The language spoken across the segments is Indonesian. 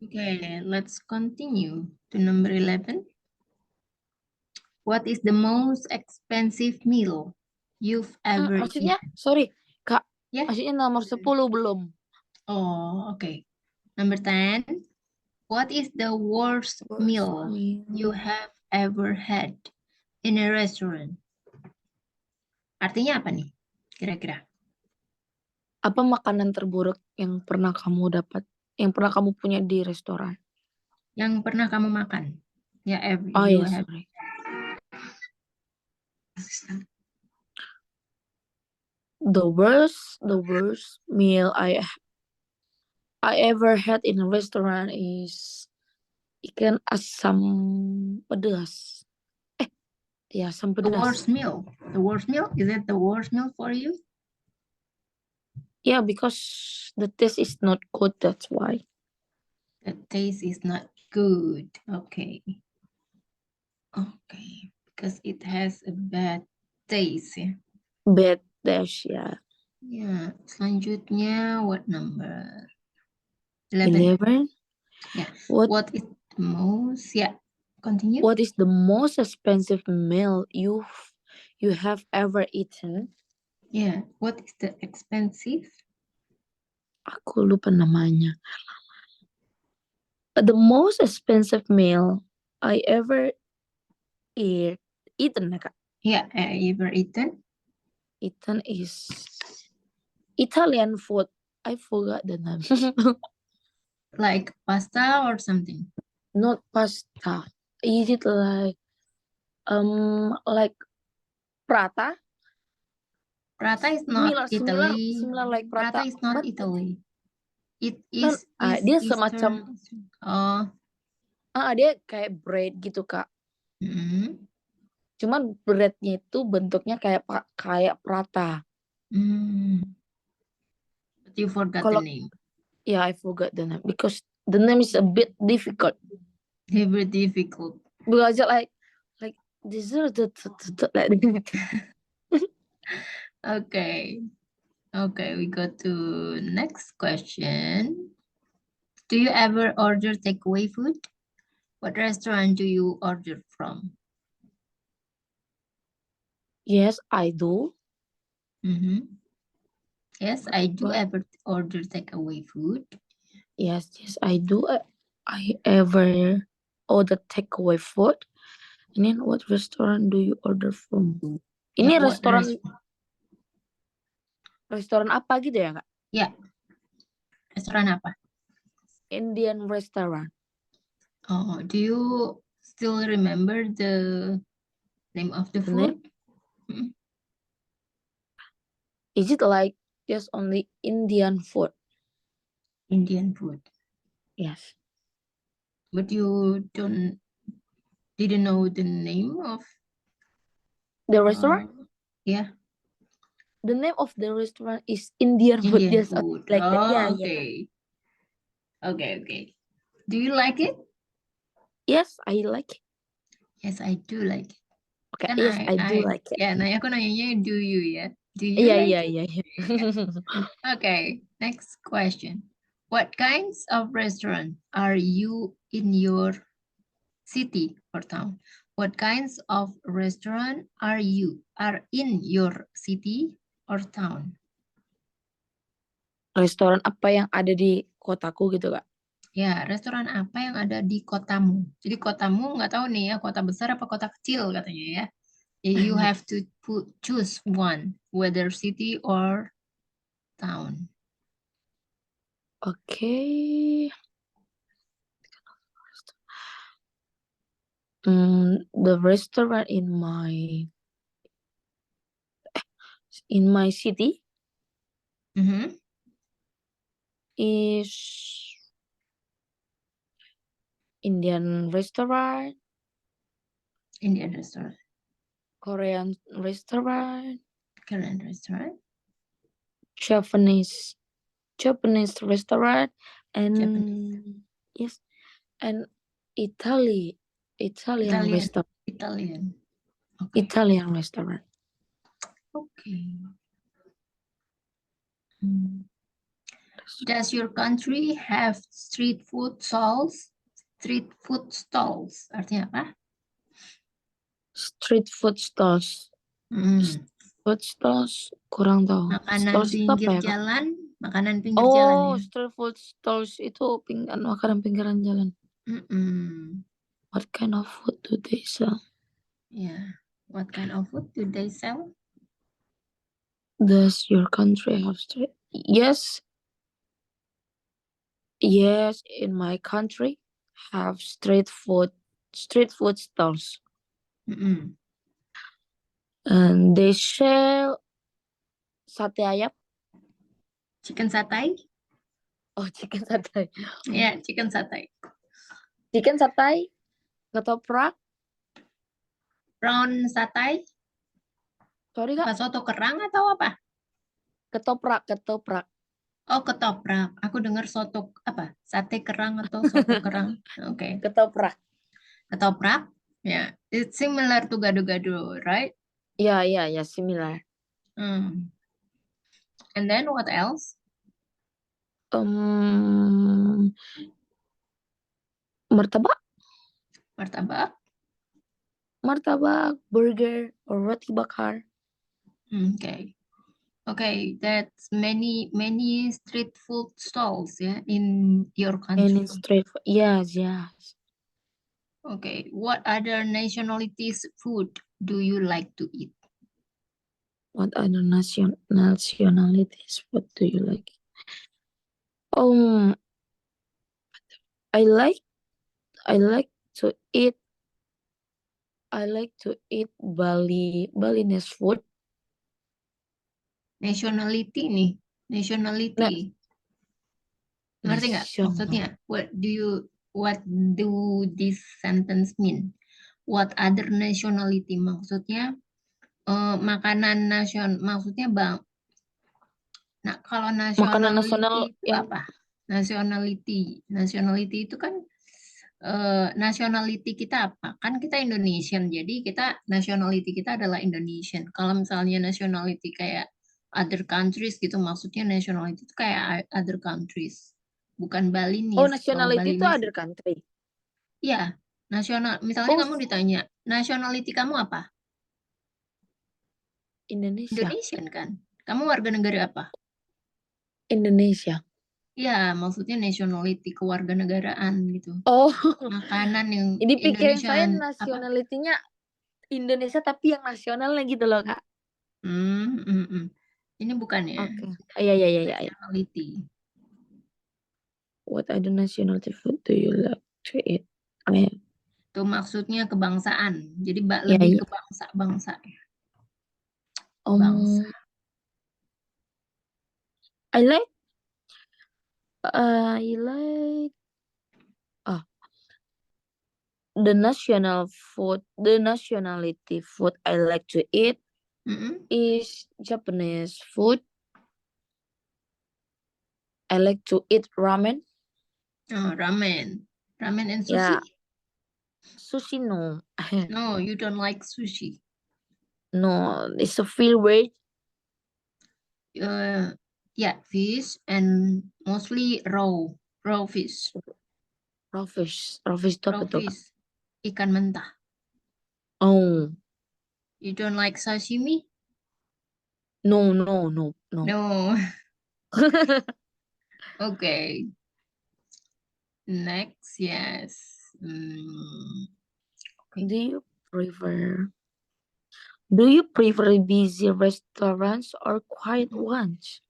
Okay, let's continue to number 11. What is the most expensive meal you've ever Maksudnya, eaten? sorry, Kak. Yeah. Maksudnya nomor 10 belum. Oh, okay. Number 10. What is the worst meal you have ever had in a restaurant? Artinya apa nih? Kira-kira. Apa makanan terburuk yang pernah kamu dapat, yang pernah kamu punya di restoran? Yang pernah kamu makan? Ya, Oh you ya, have. sorry. The worst meal I ever had in a restaurant is ikan asam pedas. Ya, asam The pedas. worst meal. The worst meal? Is it the worst meal for you? Yeah, because the taste is not good, that's why. The taste is not good. Okay. Okay. Because it has a bad taste. Ya. Bad taste, ya. Ya, selanjutnya what number? 11. 11. Yeah. What What is the most? Yeah. Continue. What is the most expensive meal you have ever eaten? Yeah. What is the expensive? Aku lupa namanya. The most expensive meal I ever eaten, Kak. Yeah. Ever eaten? Eaten is Italian food. I forgot the name. Like pasta or something? Not pasta. Is it like prata? Prata is not Italy. Similar like Prata prata, is not but Italy. It no, is dia Eastern. semacam Oh. dia kayak bread gitu, Kak. Cuman breadnya itu bentuknya kayak prata. But you forgot the Kalau name. yeah, I forgot the name because the name is a bit difficult. Very difficult. Because like dessert like Okay. Okay, we go to next question. Do you ever order takeaway food? What restaurant do you order from? Yes, I do. Yes, I do But ever order takeaway food. yes, I do. I ever order takeaway food. And then what restaurant do you order from? Ini Yeah, restoran apa gitu ya, Kak? Ya, restoran apa? Indian restaurant. Oh, do you still remember the name of the food? Is it like just only Indian food? Indian food. Yes. But you didn't know the name of The restaurant? Yeah. The name of the restaurant is Indian food. Indian Yes, food. like that. Oh, Yeah, okay. Okay. Do you like it? Yes, I like it. Yes, I do like it. Okay, Kan yes, I do like it. Ya, aku nanyanya do you ya? Do you Yeah, like yeah, it? yeah. Okay, next question. What kinds of restaurant are you in your city or town? What kinds of restaurant are in your city or town? Restoran apa yang ada di kotaku gitu, Kak? Ya, restoran apa yang ada di kotamu? Jadi kotamu nggak tahu nih ya, kota besar apa kota kecil katanya ya. You have to choose one, whether city or town. Okay. The restaurant in my city is Indian restaurant, Indian restaurant, Korean restaurant, Korean restaurant, Japanese restaurant, and Japanese, yes, and Italian restaurant. Italian. Okay. Italian restaurant. Okay. Does your country have street food stalls? Street food stalls artinya apa? Street food stalls. Hmm, Food stalls kurang tahu. makanan Stalls itu apa pinggir ya, Kak? jalan, makanan pinggir jalan ya. Oh, street food stalls itu makanan pinggiran jalan. Mm-mm. What kind of food do they sell? Yeah. What kind of food do they sell? Does your country have street? Yes. Yes, in my country have street food stalls. Mm-mm. And they sell sate ayam. Chicken satay? Oh, chicken satay. Yeah, chicken satay. Chicken satay, ketoprak. Prawn satay? Sorry, Apa Kak. soto kerang atau apa? Ketoprak. Oh, ketoprak. Aku dengar soto apa? Sate kerang atau soto kerang. Oke. Ketoprak. Ketoprak? Yeah. It's similar to gado-gado, right? Yeah, similar. Hmm. And then what else? Martabak, Martabak? burger, or roti bakar. Okay. Okay, that's many street food stalls, yeah, in your And country. in street food. Yes. Okay, what other nationalities food do you like to eat? What other nationalities food do you like? I like to eat Balinese food. Nationality nih, nationality. Ngerti nggak maksudnya? What do this sentence mean? What other nationality? Maksudnya makanan nasional, maksudnya bang. Nah, kalau Makanan nasional nationality itu yang apa? Nationality itu kan nationality kita apa? Kan kita Indonesian, jadi kita nationality kita adalah Indonesian. Kalau misalnya nationality kayak other countries gitu, maksudnya nationality itu kayak other countries, bukan Balinese. Kalau nationality itu Balinese, other country. ya nasional. Misalnya kamu ditanya nationality kamu apa? Indonesia. Indonesian kan? Kamu warga negara apa? Indonesia. Ya, maksudnya nationality kewarganegaraan gitu. Oh, Makanan yang jadi pikirin saya Indonesian apa? nationality-nya Indonesia tapi yang nasionalnya gitu loh, Kak. Ini bukan ya. Oke. Iya. Nationality. What other nationality food do you like to eat? Itu maksudnya kebangsaan. Jadi Iya, lebih iya. ke bangsa-bangsa. Bangsa. I like the nationality food I like to eat is Japanese food. I like to eat ramen. Oh, ramen. Ramen and sushi? Yeah. Sushi, no. No, you don't like sushi. No, it's a feel weird. Yeah, fish and mostly raw fish. Raw fish itu apa tuh, Kak? Ikan mentah. Oh. You don't like sashimi? No. No. Okay. Next, yes. Okay. Do you prefer busy restaurants or quiet ones?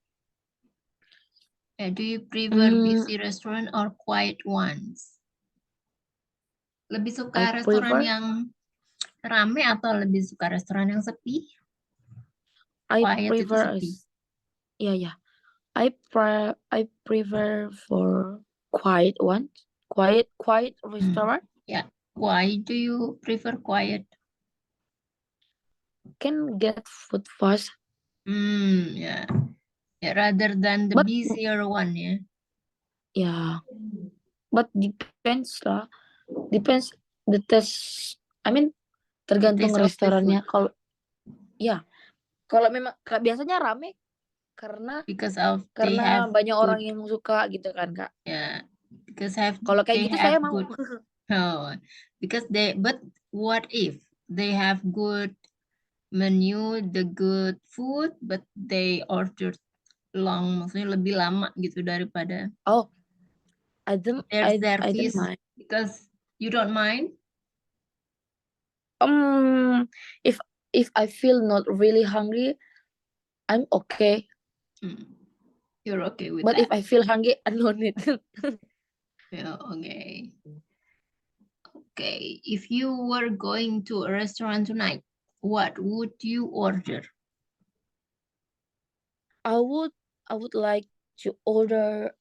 Do you prefer busy restaurant or quiet ones? Lebih suka restoran yang rame atau lebih suka restoran yang sepi? Quiet itu sepi. Yeah. I prefer for quiet ones. Quiet restaurant. Yeah. Why do you prefer quiet? Can get food fast. Yeah. Rather than the busier one, yeah. Yeah. But depends lah. Depends the taste. I mean, tergantung restorannya. Kalau memang biasanya rame Karena Because of they have banyak good, orang yang suka gitu kan, Kak. yeah, because Kalau they kayak gitu saya have mau. good. Oh, because but what if they have good menu, the good food, but they ordered long, maksudnya lebih lama gitu daripada Oh, I don't their I don't service, mind. because you don't mind. If I feel not really hungry, I'm okay. You're okay with But that. if I feel hungry, I don't need. Yeah, okay. Okay, if you were going to a restaurant tonight, what would you order? I would like to order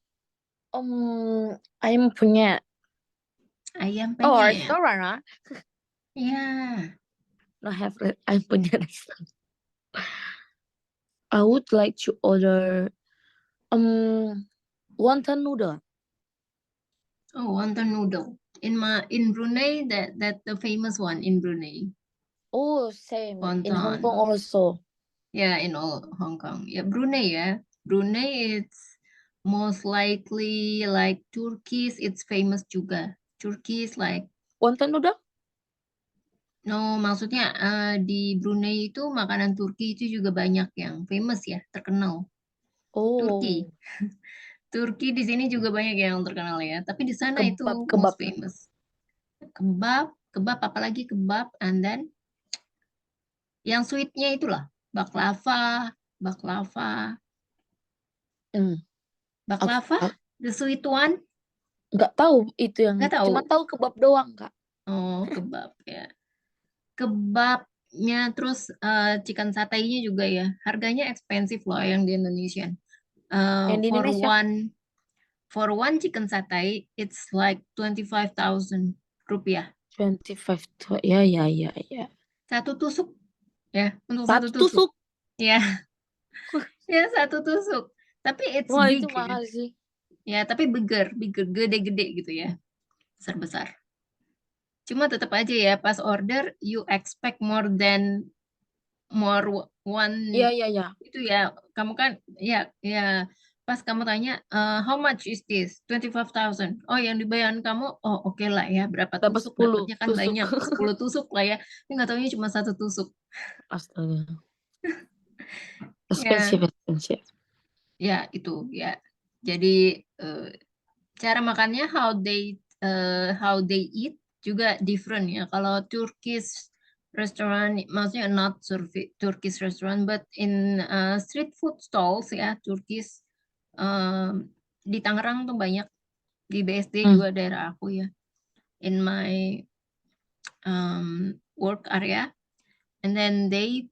ayam penyet. Ayam Oh, penyet. restaurant, huh? Yeah. No, have ayam penyet restaurant. I would like to order wonton noodle. Oh, wonton noodle. In Brunei, that the famous one in Brunei. Oh, same. In Hong Wonton. Kong also. Yeah, in all Hong Kong. Yeah, Brunei, yeah. Brunei, it's most likely like Turkish, it's famous juga. Turkish like, Wonton noodle? no, maksudnya di Brunei itu makanan Turki itu juga banyak yang famous ya, terkenal. Turki. Oh, Turki di sini juga banyak yang terkenal ya, tapi di sana itu kebab. most famous. Kebab, apalagi kebab, and then yang sweetnya itulah baklava. Hmm. Baklava, the sweet one. Nggak tahu itu yang Nggak tahu. cuma tahu kebab doang, Kak. Oh, kebab ya. Kebabnya terus chicken satay-nya juga ya. Harganya expensive loh yang di Indonesia. Yang di Indonesia? For one chicken satay, it's like 25,000 rupiah. 25 ya. Satu tusuk ya, untuk Satu satu tusuk. tusuk. Ya. Ya, satu tusuk. Tapi it's Wah, big itu mahal sih. ya, tapi bigger, gede-gede gitu ya. Besar-besar. Cuma tetap aja ya, pas order you expect more one. Iya. Itu ya, kamu kan ya pas kamu tanya how much is this? 25,000. Oh, yang dibayar kamu, oh oke lah ya, berapa Dapat tusuk 10 dapatnya kan tusuk. banyak, 10 tusuk lah ya. Ini nggak taunya cuma satu tusuk. Astaga. Ya, Expensive. ya itu ya. Jadi cara makannya how they eat juga different ya. Kalau Turkish restaurant, maksudnya not Turkish restaurant, but in street food stalls ya, Turkish di Tangerang tuh banyak, di BSD juga daerah aku ya, in my work area, and then they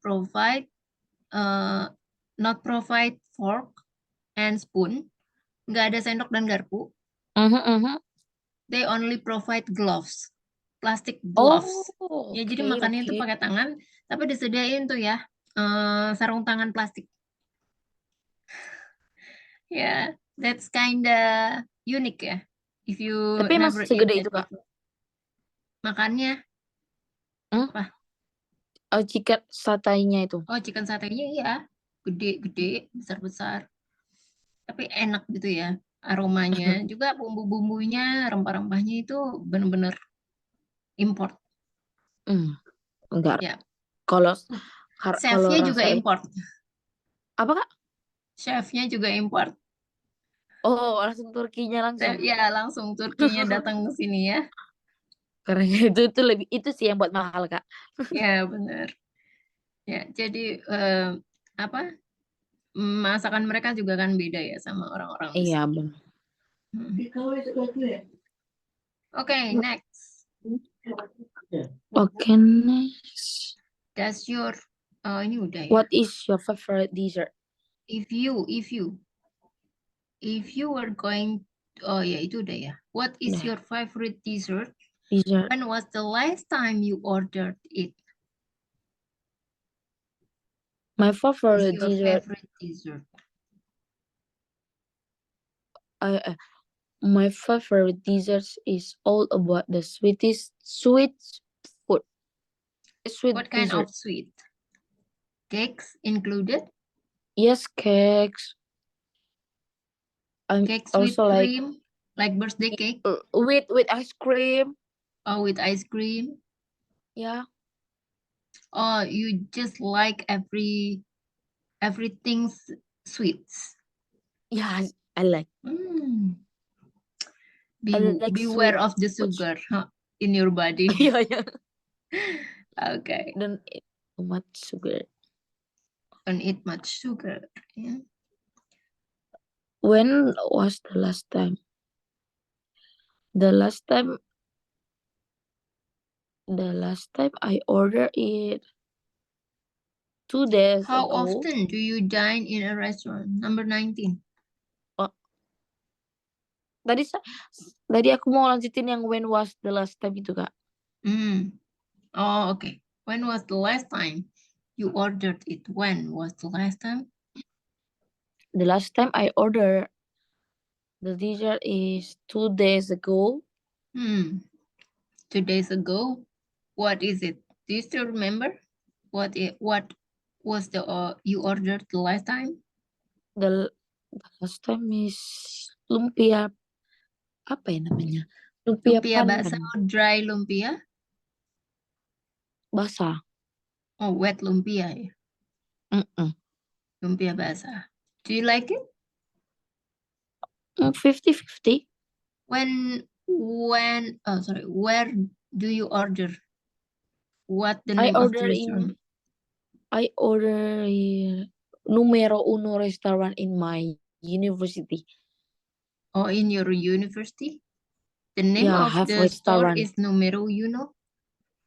not provide fork and spoon, nggak ada sendok dan garpu. They only provide gloves, plastic gloves. Ya, jadi makannya itu pakai tangan, tapi disediain tuh ya sarung tangan plastik. Ya, that's kinda unique ya. If you Tapi never masih eat segede that itu, Kak. before. Makannya apa? Chicken sataynya itu. Oh, chicken satay-nya iya, gede-gede, besar-besar. Tapi enak gitu ya, aromanya. Juga bumbu-bumbunya, rempah-rempahnya itu bener-bener import. Enggak. Ya. Kalau Chefnya juga rasa import. apa, Kak? Chefnya juga import. Oh, langsung Turkinya langsung. Ya, langsung Turkinya datang ke sini ya. Karena itu lebih, itu sih yang buat mahal, Kak. Ya, benar. Ya, jadi apa? Masakan mereka juga kan beda ya sama orang-orang di Iya, sini. benar. Okay, next. Okay, next. That's your ini udah ya. What is your favorite dessert? If you were going, oh ya itu udah ya. What is your favorite dessert? When was the last time you ordered it? My favorite Your favorite dessert. My favorite desserts is all about the sweet food. Sweet What kind dessert. of sweet? Cakes included? Yes, cakes. I'm Cakes with also like cream, like birthday cake, with ice cream. or with ice cream. Yeah. Or you just like everything's sweets. Yeah, I like. I like sweet. Beware of the sugar in your body. Yeah, yeah. Okay. Don't eat too much sugar. Don't eat much sugar. Yeah. When was the last time? The last time I ordered it 2 days How ago. often do you dine in a restaurant? Number 19. Tadi aku mau lanjutin yang when was the last time itu, Kak. Oh, okay. When was the last time you ordered it? When was the last time? The last time I ordered the dessert is 2 days ago. 2 days ago. What is it? Do you still remember? What was the you ordered the last time? The last time is lumpia. Apa ya namanya? Lumpia Lumpia basah pandan. or dry lumpia? Basah. Oh, wet lumpia. Lumpia basah. Do you like it? 50-50. Where do you order? What the I name of the order restaurant? Numero Uno restaurant in my university. Oh, in your university? The name Yeah, of have the store restaurant. is Numero Uno?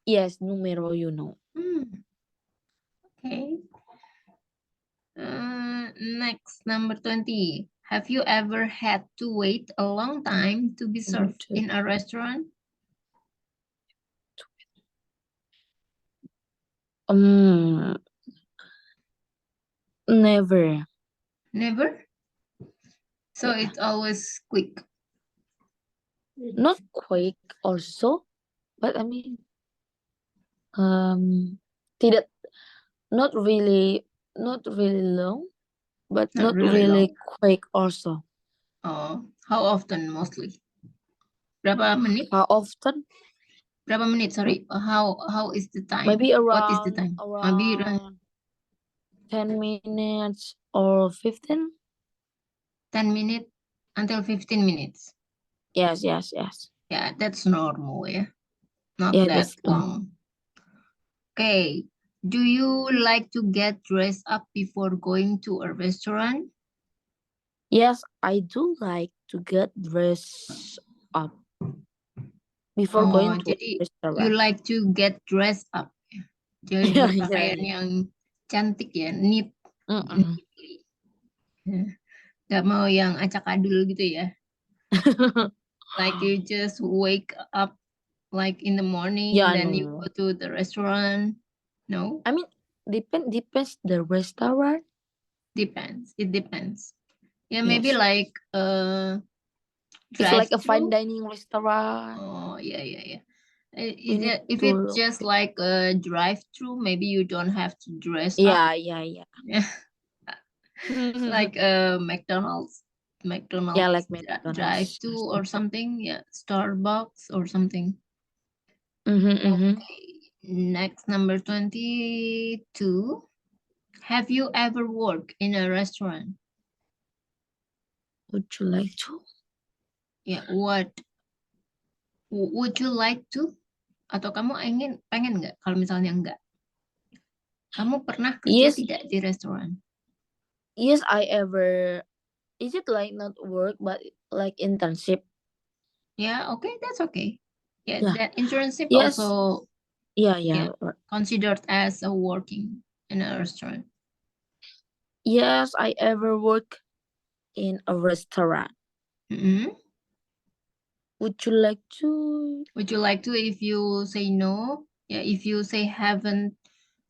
Yes, Numero Uno. Okay. Next, number 20. Have you ever had to wait a long time to be served in a restaurant? Never. Never? So Yeah. it's always quick. Not quick also, but I mean, not really long, but not really long. quick also. Oh, how often mostly? Berapa menit? How often? Berapa menit? Sorry. How is the time? Maybe What is the time? Maybe around 10 minutes or 15. 10 minutes until 15 minutes. Yes. Yeah, that's normal, yeah. Not Yeah, that that's long. Okay. Do you like to get dressed up before going to a restaurant? Yes, I do like to get dressed up before going to a Jadi restaurant. you like to get dressed up. Jadi Yeah, berpakaian yang cantik ya, neat. Gak mau yang acak-adul gitu ya. Like you just wake up like in the morning, Yeah, then no. you go to the restaurant. No? I mean, depends the restaurant. Depends. It depends. Yeah, Yes. maybe like It's like a fine drive-through. dining restaurant. Oh, yeah. We If need it's to just like a drive-through, maybe you don't have to dress up. yeah. Yeah. Like McDonald's Yeah, like McDonald's. drive-through or something. Yeah, Starbucks or something. Okay. Next, number 22. Have you ever worked in a restaurant? Would you like to? Yeah, what would you like to? Atau kamu pengen nggak? Kalau misalnya enggak, kamu pernah kerja Yes. tidak di restoran? Yes, I ever. Is it like not work but like internship? Yeah, okay, that's okay. Yeah, Yeah. that internship Yes. also Yeah. considered as a working in a restaurant. Yes, I ever work in a restaurant. Would you like to? Would you like to? If you say no, yeah, if you say haven't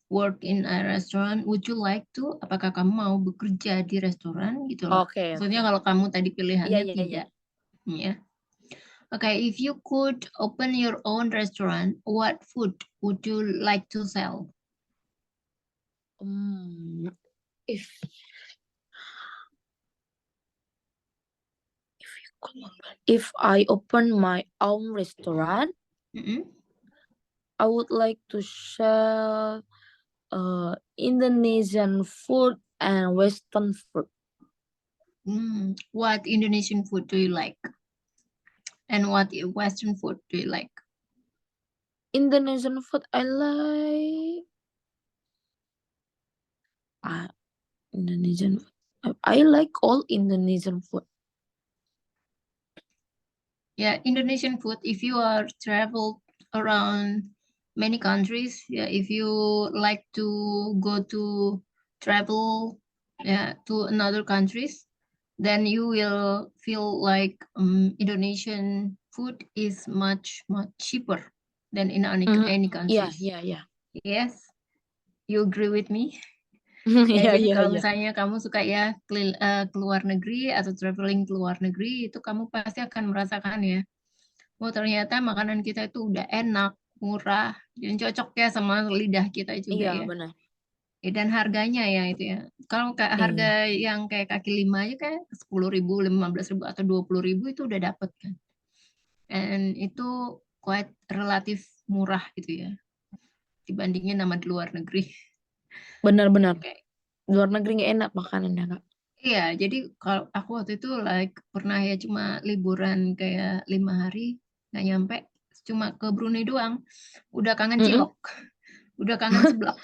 worked in a restaurant, would you like to? Apakah kamu mau bekerja di restoran gitu loh? Okay. Maksudnya kalau kamu tadi pilihannya Yeah. tidak. Yeah. Okay, if you could open your own restaurant, what food would you like to sell? If If I open my own restaurant, Mm-mm. I would like to sell Indonesian food and Western food. What Indonesian food do you like? And what Western food do you like? Indonesian food I like. Indonesian food. I like all Indonesian food. Yeah, Indonesian food, if you are traveled around many countries, yeah, if you like to go to travel, yeah, to another countries, then you will feel like Indonesian food is much cheaper than in any Yeah, countries. yeah. Yes, you agree with me? Ya, Yeah, jadi yeah, kalau yeah. misalnya kamu suka ya ke luar negeri atau traveling ke luar negeri, itu kamu pasti akan merasakan ya, oh ternyata makanan kita itu udah enak, murah, dan cocok ya sama lidah kita juga Iya, ya. benar. Dan harganya ya itu ya. Kalau harga Iya. yang kayak kaki lima aja kayak 10.000, 15.000 atau 20.000 itu udah dapet kan. Dan itu quite relatif murah gitu ya, dibandingin sama di luar negeri. Benar-benar. Kayak Luar negeri nggak enak makanannya, Kak. iya, jadi kalau aku waktu itu like pernah ya cuma liburan kayak 5 hari, nggak nyampe, cuma ke Brunei doang, udah kangen Mm-mm. cilok, udah kangen seblak,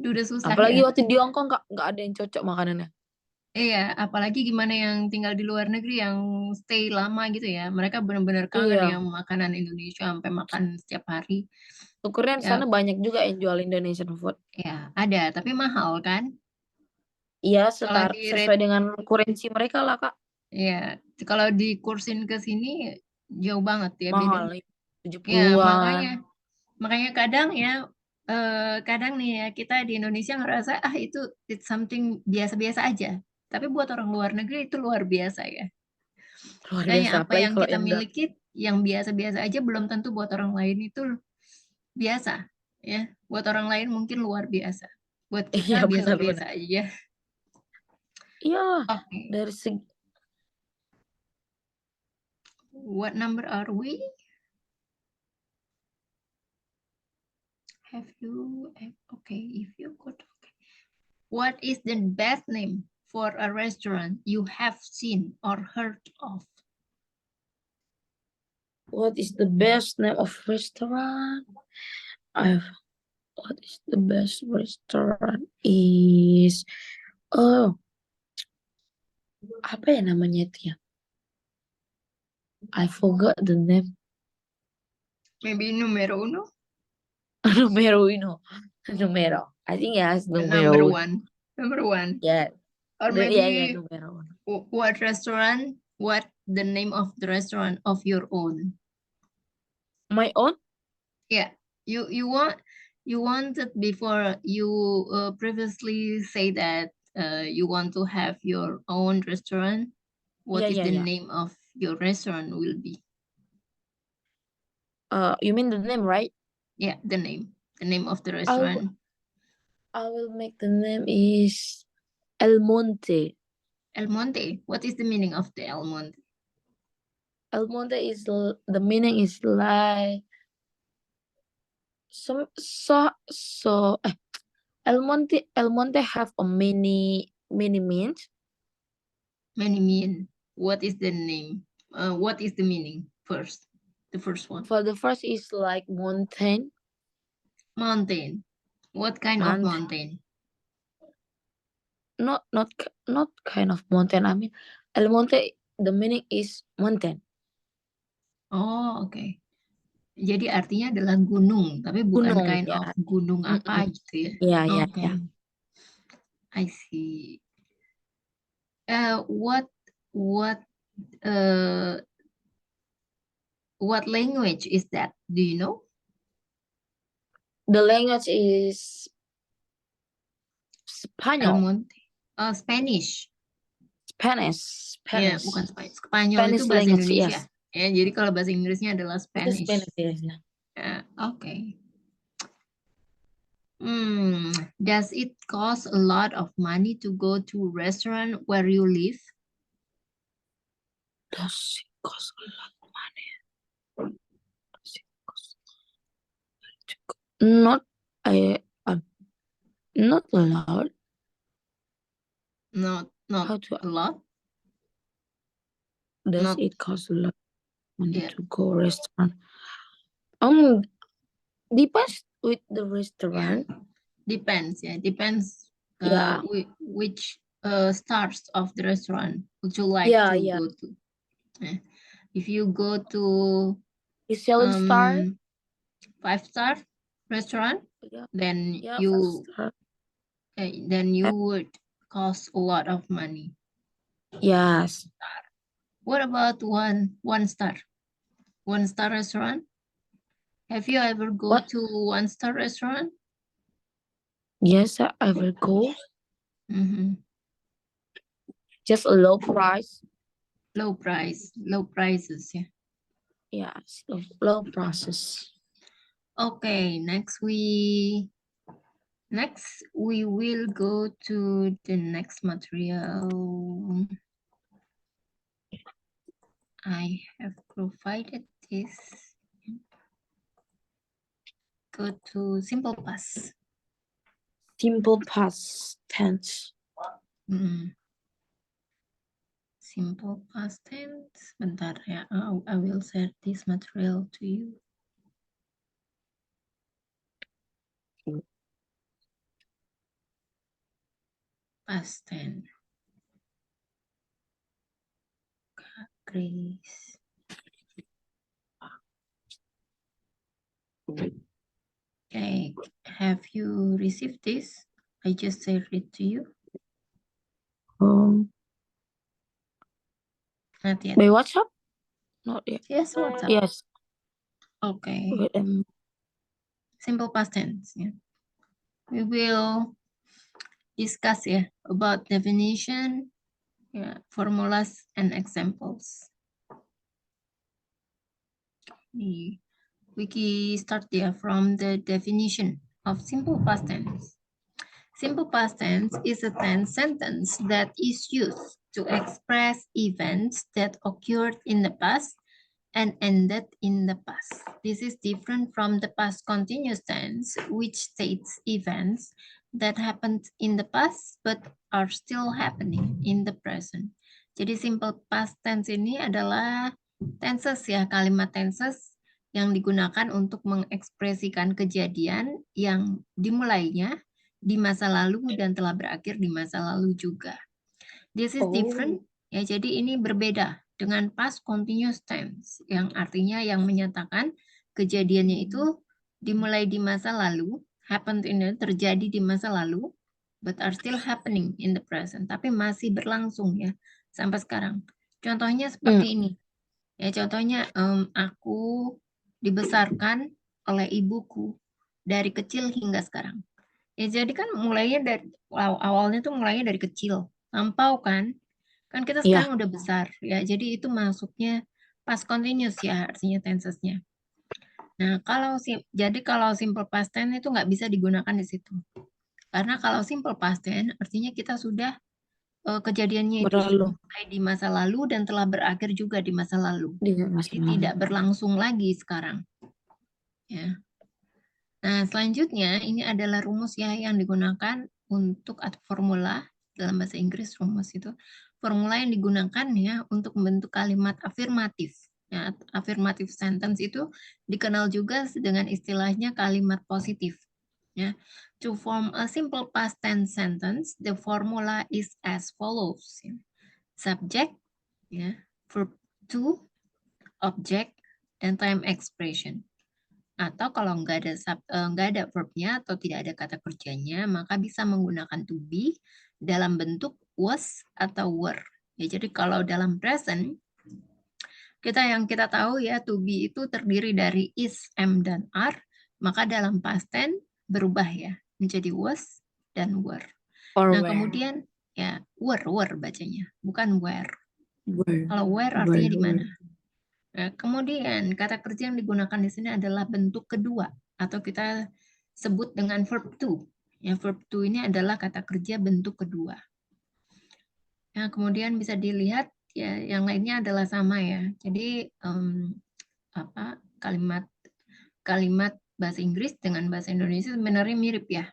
udah susah ya. Apalagi waktu di Hongkong nggak ada yang cocok makanannya. Iya, apalagi gimana yang tinggal di luar negeri yang stay lama gitu ya, mereka benar-benar kangen ya Iya. makanan Indonesia sampai makan setiap hari. Syukurnya di Ya, sana banyak juga yang jual Indonesian food. ya ada, tapi mahal kan? Iya, Kalau di sesuai rate, dengan kurensi mereka lah, Kak. ya kalau dikursin ke sini jauh banget ya Mahal, bedanya. Ya, 70-an. makanya kadang ya, kadang nih ya kita di Indonesia ngerasa itu it's something biasa-biasa aja. Tapi buat orang luar negeri itu luar biasa ya. Luar Makanya biasa. apa Apalagi yang kalau kita yang udah, miliki yang biasa-biasa aja belum tentu buat orang lain itu biasa ya. Buat orang lain mungkin luar biasa. Buat kita iya biasa-biasa benar-benar. aja. Iyalah, Oke, dari segi, what number are we? Have you? Okay, if you could. Okay. What is the best name for a restaurant you have seen or heard of? what is the best name of restaurant? I've, what is the best restaurant is, oh, apa ya namanya itu ya? I forgot the name. Maybe numero uno, Numero uno. Numero. I think yes, number numero uno. one, number one. Yeah. Or Yeah, maybe numero uno. what restaurant, what the name of the restaurant of your own. My own? Yeah, you wanted before you previously say that you want to have your own restaurant. What is the Yeah. name of your restaurant will be? You mean the name, right? Yeah, the name of the I will, restaurant. I will make the name is El Monte. El Monte. What is the meaning of the El Monte? El Monte is the meaning is like so. El Monte have a many means. Many mean. What is the name? What is the meaning first? The first one. For the first is like mountain. Mountain. What kind of Mountain. mountain? Not kind of mountain. I mean, El Monte. The meaning is mountain. Oh, oke. Jadi artinya adalah gunung, tapi bukan Gunung kind ya. of gunung apa gitu ya. Ya. Oke. I see. What uh what language is that? Do you know? The language is El Spanyol. Monte. Oh, Spanish. Ya, bukan Spanish. Spanyol itu Spanish bahasa language, Indonesia. yes. Ya, jadi kalau bahasa Inggrisnya adalah It is Spanish. Spanish, yes. Oke. Does it cost a lot of money to go to restaurant where you live? Does it cost a lot of money? Does it cost to go? Not not a lot. Not How to a lot. does Not it cost a lot of money yeah. to go restaurant? Depends with the restaurant. Depends. Yeah, depends. Yeah. Which stars of the restaurant would you like Yeah, to yeah. go to? If you go to Michelin star. 5-star restaurant, Yeah. then Yeah, 5 you star. would cost a lot of money. Yes. What about one star? 1-star restaurant? Have you ever go What? to 1-star restaurant? Yes, I will go. Mm-hmm. Just a low price. Low prices, yeah. Yes, low prices. Okay, next we will go to the next material. I have provided this. Go to simple past. Simple past tense. Simple past tense. Bentar ya, I will share this material to you. Past tense. Grace. Okay, have you received this? I just shared it to you. Not yet. By WhatsApp? Not yet. Yes, WhatsApp. Yes. Okay. Wait, Simple past tense. Yeah. We will discuss about definition, formulas, and examples. We start from the definition of simple past tense. Simple past tense is a tense sentence that is used to express events that occurred in the past and ended in the past. This is different from the past continuous tense, which states events that happened in the past but are still happening in the present. Jadi simple past tense ini adalah tenses kalimat tenses yang digunakan untuk mengekspresikan kejadian yang dimulainya di masa lalu dan telah berakhir di masa lalu juga. This is different. Ya, jadi ini berbeda dengan past continuous tense yang artinya yang menyatakan kejadiannya itu dimulai di masa lalu, happened terjadi di masa lalu, but are still happening in the present. Tapi masih berlangsung ya sampai sekarang. Contohnya seperti ini. Ya, contohnya aku dibesarkan oleh ibuku dari kecil hingga sekarang. Ya, jadi kan mulainya dari awalnya tuh mulainya dari kecil, lampau kan kita sekarang udah besar ya. Jadi itu masuknya past continuous ya artinya tensesnya. Nah kalau simple past tense itu nggak bisa digunakan di situ. Karena kalau simple past tense artinya kita sudah kejadiannya itu sudah mulai di masa lalu dan telah berakhir juga di masa lalu. Jadi tidak berlangsung lagi sekarang. Ya. Nah, selanjutnya ini adalah rumus ya yang digunakan untuk atau formula dalam bahasa Inggris rumus itu. Formula yang digunakan ya untuk membentuk kalimat afirmatif. Ya, affirmative sentence itu dikenal juga dengan istilahnya kalimat positif. Ya. To form a simple past tense sentence, the formula is as follows. Subject, ya, verb to, object, dan time expression. Atau kalau nggak ada verbnya atau tidak ada kata kerjanya, maka bisa menggunakan to be dalam bentuk was atau were. Ya, jadi kalau dalam present, yang kita tahu ya to be itu terdiri dari is, am, dan are, maka dalam past tense berubah ya menjadi was dan were. Nah kemudian ya were bacanya, bukan were. Kalau were artinya di mana? Nah, kemudian kata kerja yang digunakan di sini adalah bentuk kedua atau kita sebut dengan verb to. Ya, verb to ini adalah kata kerja bentuk kedua. Nah, kemudian bisa dilihat ya yang lainnya adalah sama ya. Jadi kalimat bahasa Inggris dengan bahasa Indonesia sebenarnya mirip ya.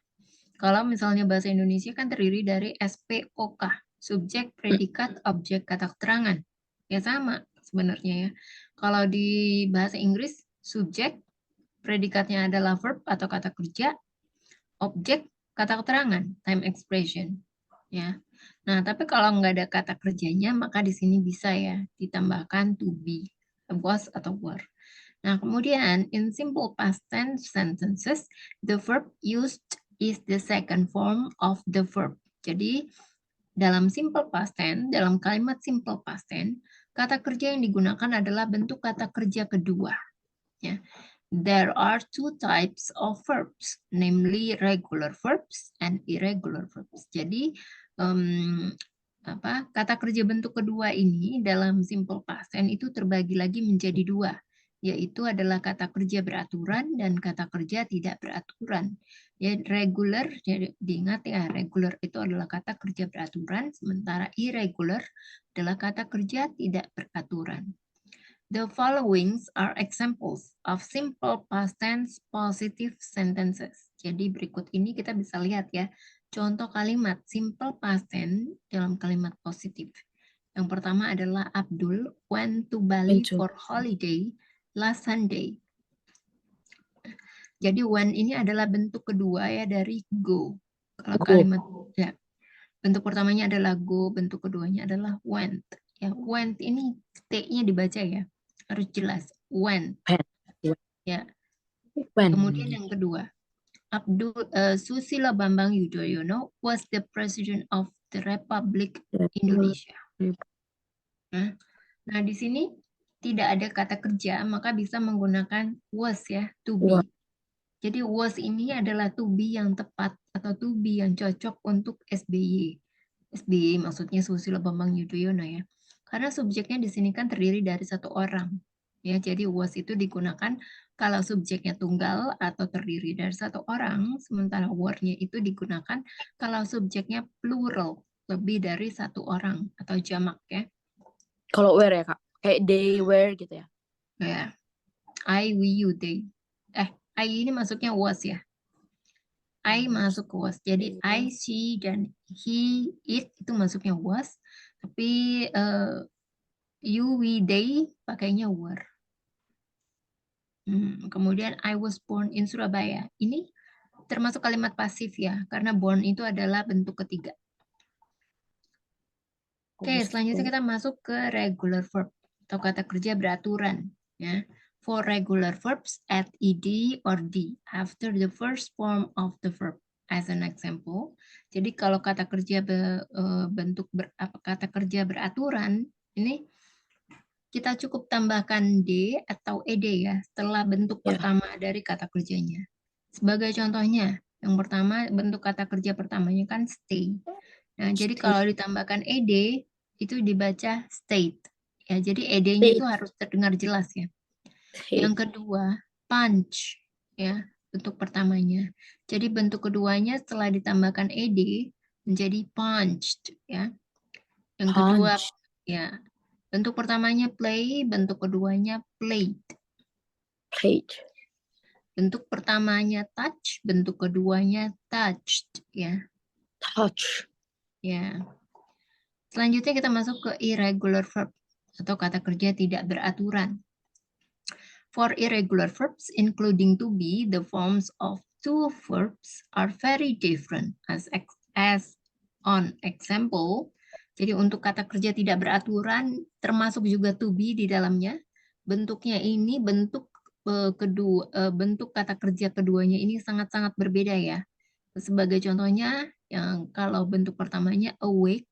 Kalau misalnya bahasa Indonesia kan terdiri dari SPOK, subjek, predikat, objek, kata keterangan. Ya sama sebenarnya ya. Kalau di bahasa Inggris, subjek, predikatnya adalah verb atau kata kerja, objek, kata keterangan, time expression. Ya. Nah, tapi kalau nggak ada kata kerjanya, maka di sini bisa ya ditambahkan to be, was atau were. Nah, kemudian in simple past tense sentences, the verb used is the second form of the verb. Jadi, dalam simple past tense, dalam kalimat simple past tense, kata kerja yang digunakan adalah bentuk kata kerja kedua. Ya. There are two types of verbs, namely regular verbs and irregular verbs. Jadi, kata kerja bentuk kedua ini dalam simple past tense itu terbagi lagi menjadi dua, yaitu adalah kata kerja beraturan dan kata kerja tidak beraturan. Ya, regular, jadi diingat ya, regular itu adalah kata kerja beraturan, sementara irregular adalah kata kerja tidak beraturan. The following are examples of simple past tense positive sentences. Jadi berikut ini kita bisa lihat ya, contoh kalimat simple past tense dalam kalimat positif. Yang pertama adalah Abdul went to Bali for holiday last Sunday. Jadi when ini adalah bentuk kedua ya dari go. Kalau kalimat ya, bentuk pertamanya adalah go, bentuk keduanya adalah went. Ya, went ini T-nya dibaca ya. Harus jelas. When. Ya. Kemudian yang kedua, Susilo Bambang Yudhoyono was the president of the Republic Indonesia. Nah, di sini tidak ada kata kerja, maka bisa menggunakan was ya, to be. Jadi was ini adalah to be yang tepat atau to be yang cocok untuk SBY. SBY maksudnya Susilo Bambang Yudhoyono ya. Karena subjeknya di sini kan terdiri dari satu orang. Ya, jadi was itu digunakan kalau subjeknya tunggal atau terdiri dari satu orang, sementara were-nya itu digunakan kalau subjeknya plural, lebih dari satu orang atau jamak ya. Kalau were ya Kak, kayak they, were gitu ya? Ya, I, we, you, they. I ini masuknya was ya. I masuk ke was. Jadi I, she, dan he, it itu masuknya was. Tapi you, we, they pakainya were. Kemudian I was born in Surabaya. Ini termasuk kalimat pasif ya, karena born itu adalah bentuk ketiga. Oke, selanjutnya kita masuk ke regular verb atau kata kerja beraturan. Ya. For regular verbs, add ed or d after the first form of the verb. As an example, jadi kalau kata kerja kata kerja beraturan, ini kita cukup tambahkan d atau ed ya setelah bentuk pertama dari kata kerjanya. Sebagai contohnya, yang pertama bentuk kata kerja pertamanya kan stay. Nah, jadi kalau ditambahkan ed itu dibaca state. Ya, jadi ed-nya itu harus terdengar jelas ya. Yang kedua, punch ya, bentuk pertamanya. Jadi bentuk keduanya setelah ditambahkan ed menjadi punched ya. Yang kedua ya, bentuk pertamanya play, bentuk keduanya played. Bentuk pertamanya touch, bentuk keduanya touched ya. Touch. Ya. Selanjutnya kita masuk ke irregular verb atau kata kerja tidak beraturan. For irregular verbs, including to be, the forms of two verbs are very different. As on example, jadi untuk kata kerja tidak beraturan, termasuk juga to be di dalamnya, bentuknya ini bentuk bentuk kata kerja keduanya ini sangat-sangat berbeda ya. Sebagai contohnya, yang kalau bentuk pertamanya awake,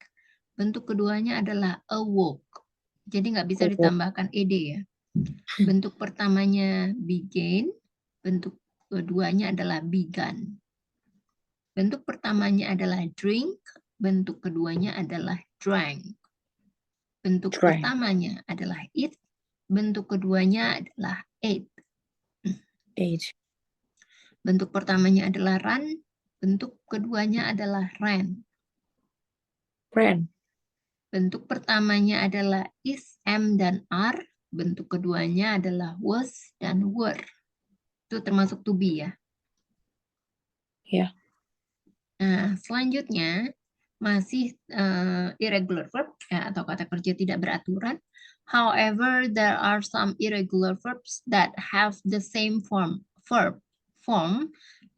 bentuk keduanya adalah awoke. Jadi nggak bisa ditambahkan ed ya. Bentuk pertamanya began, bentuk keduanya adalah began. Bentuk pertamanya adalah drink, bentuk keduanya adalah drank. Bentuk pertamanya adalah eat, bentuk keduanya adalah ate. Bentuk pertamanya adalah run, bentuk keduanya adalah ran. Bentuk pertamanya adalah is, am, dan are. Bentuk keduanya adalah was dan were. Itu termasuk to be ya. Ya. Nah, selanjutnya masih irregular verb ya, atau kata kerja tidak beraturan. However, there are some irregular verbs that have the same verb form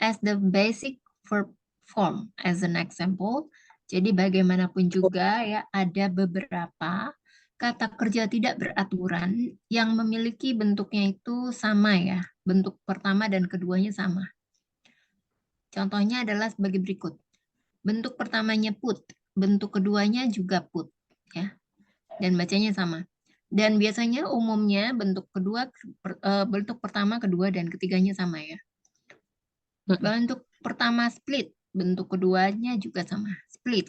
as the basic verb form. As an example, jadi bagaimanapun juga ya ada beberapa kata kerja tidak beraturan yang memiliki bentuknya itu sama ya. Bentuk pertama dan keduanya sama. Contohnya adalah sebagai berikut. Bentuk pertamanya put, bentuk keduanya juga put, ya. Dan bacanya sama. Dan biasanya umumnya bentuk bentuk pertama, kedua, dan ketiganya sama ya. Bentuk pertama split, bentuk keduanya juga sama, split.